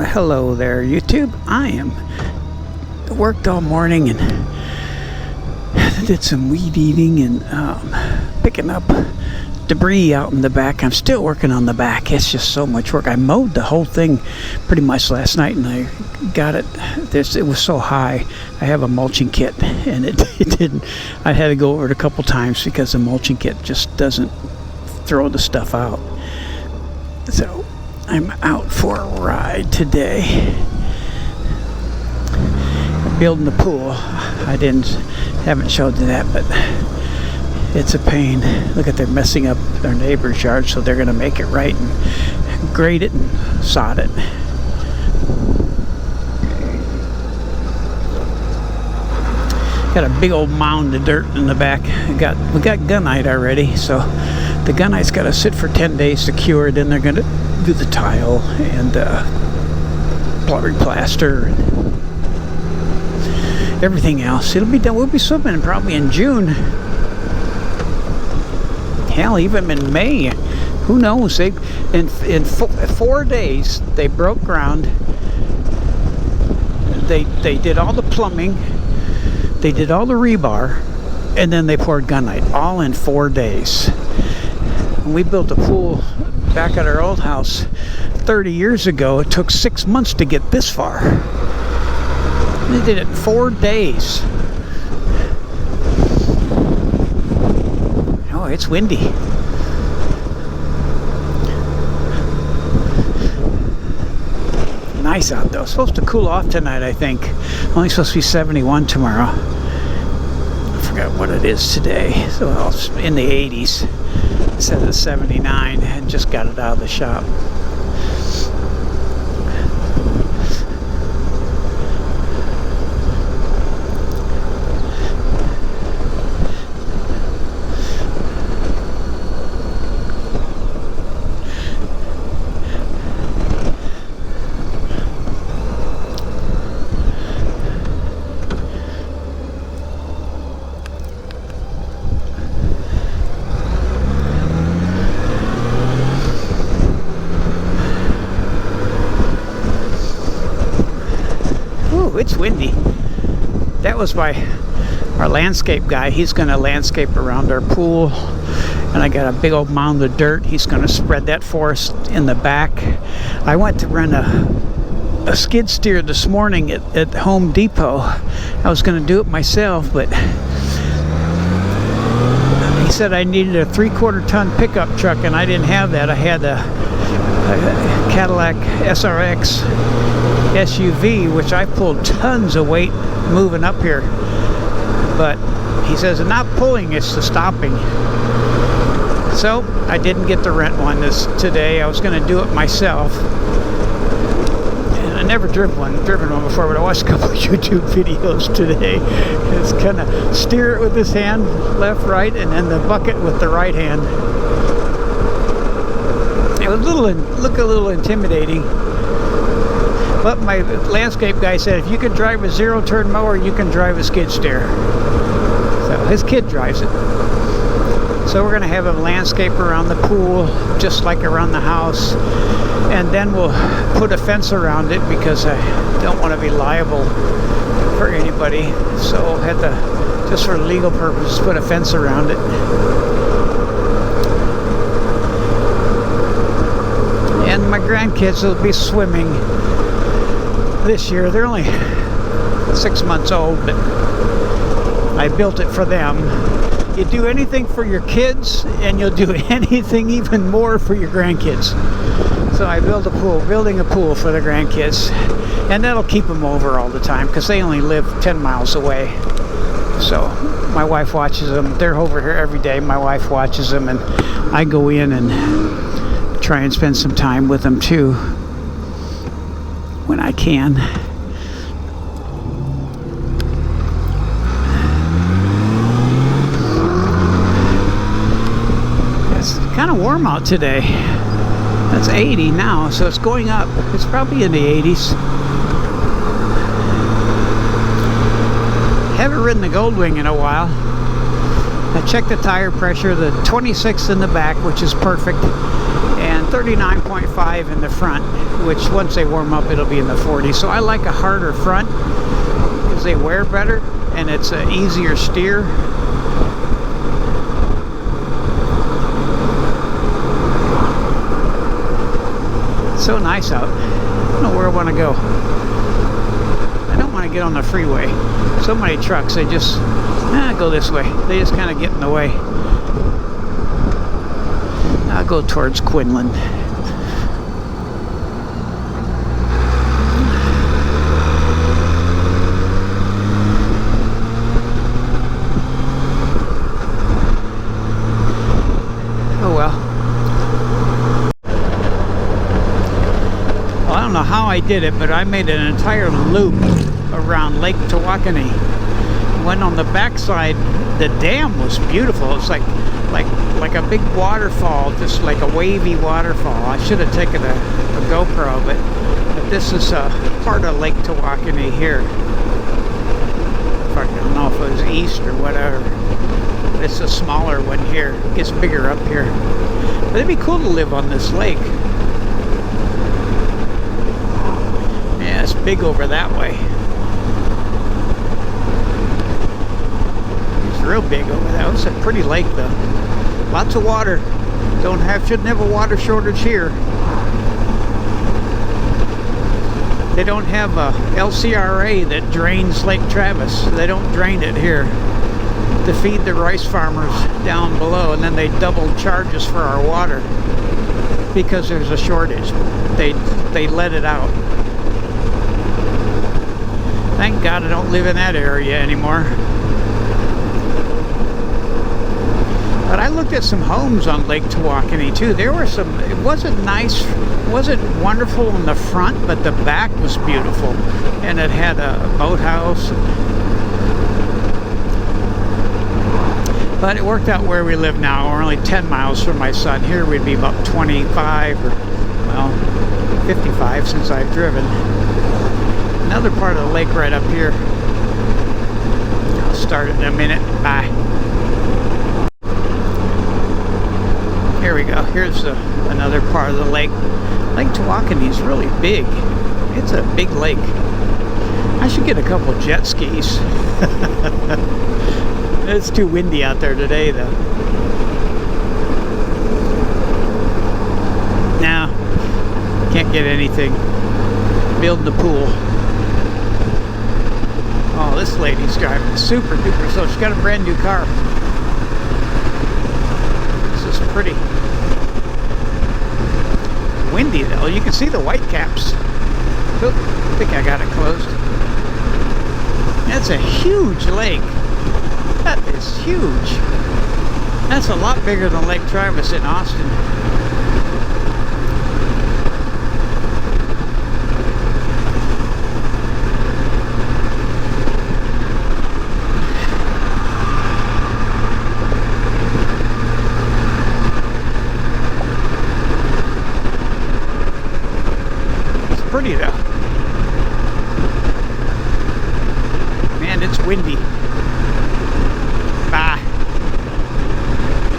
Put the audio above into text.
Hello there, YouTube. I am worked all morning and did some weed eating and picking up debris out in the back. I'm still working on the back. It's just so much work. I mowed the whole thing pretty much last night, and I got it. It was so high. I have a mulching kit, and it didn't. I had to go over it a couple times because the mulching kit just doesn't throw the stuff out. So I'm out for a ride today. I'm building the pool. I haven't showed you that, but it's a pain. Look at, they're messing up their neighbor's yard, so they're going to make it right and grade it and sod it. Got a big old mound of dirt in the back. We got gunite already, so the gunite's got to sit for 10 days to cure. Then they're going to do the tile and plumbing plaster and everything else. It'll be done. We'll be swimming probably in June. Hell, even in May. Who knows? In 4 days they broke ground. They did all the plumbing. They did all the rebar, and then they poured gunite, all in 4 days. When we built a pool back at our old house 30 years ago, it took 6 months to get this far. They did it in 4 days. Oh, it's windy. Nice out though. It's supposed to cool off tonight, I think. Only supposed to be 71 tomorrow. I forgot what it is today. So it's in the 80s. It says it's 79 and just got it out of the shop. It's windy. That was our landscape guy. He's going to landscape around our pool, and I got a big old mound of dirt. He's going to spread that for us in the back. I went to rent a skid steer this morning at Home Depot. I was going to do it myself, but he said I needed a 3/4 ton pickup truck, and I didn't have that. I had a Cadillac SRX SUV, which I pulled tons of weight moving up here, but he says not pulling, it's the stopping. So I didn't get to rent one today. I was going to do it myself, and I never driven one before, but I watched a couple of YouTube videos today. It's kind of steer it with this hand, left, right, and then the bucket with the right hand. It was look a little intimidating. But my landscape guy said, if you can drive a zero-turn mower, you can drive a skid steer. So his kid drives it. So we're going to have a landscape around the pool, just like around the house. And then we'll put a fence around it because I don't want to be liable for anybody. So we'll have to, just for legal purposes, put a fence around it. And my grandkids will be swimming this year. They're only 6 months old, but I built it for them. You do anything for your kids, and you'll do anything even more for your grandkids. So I building a pool for the grandkids, and that'll keep them over all the time because they only live 10 miles away. So my wife watches them. They're over here every day. My wife watches them, and I go in and try and spend some time with them too when I can. It's kind of warm out today. That's 80 now, so it's going up. It's probably in the 80s. Haven't ridden the Goldwing in a while. I checked the tire pressure, the 26 in the back, which is perfect, and 39.5 in the front, which once they warm up it'll be in the 40s. So I like a harder front because they wear better and it's an easier steer. It's so nice out. I don't know where I want to go. I don't want to get on the freeway. So many trucks, they just go this way. They just kind of get in the way. I'll go towards Quinlan. Oh well. Well, I don't know how I did it, but I made an entire loop around Lake Tawakoni. Went on the backside. The dam was beautiful. It's like a big waterfall, just like a wavy waterfall. I should have taken a GoPro, but this is a part of Lake Tawakoni here. I don't know if it was east or whatever. It's a smaller one here. It gets bigger up here. But it'd be cool to live on this lake. Yeah, it's big over that way. It's real big over there. It's a pretty lake though. Lots of water. Shouldn't have a water shortage here. They don't have a LCRA that drains Lake Travis. They don't drain it here to feed the rice farmers down below, and then they double charge us for our water because there's a shortage. They let it out. Thank God I don't live in that area anymore. But I looked at some homes on Lake Tawakoni too. There were some, it wasn't nice, wasn't wonderful in the front, but the back was beautiful. And it had a boathouse. But it worked out where we live now. We're only 10 miles from my son. Here we'd be about 25 or, well, 55 since I've driven. Another part of the lake right up here. I'll start it in a minute. Bye. Here we go. Here's another part of the lake. Lake Tawakoni is really big. It's a big lake. I should get a couple jet skis. It's too windy out there today, though. No, can't get anything. Building the pool. Oh, this lady's driving super duper slow. She's got a brand new car. This is pretty. Windy though. You can see the white caps. Oop, I think I got it closed. That's a huge lake. That is huge. That's a lot bigger than Lake Travis in Austin. It's pretty though. Man, it's windy.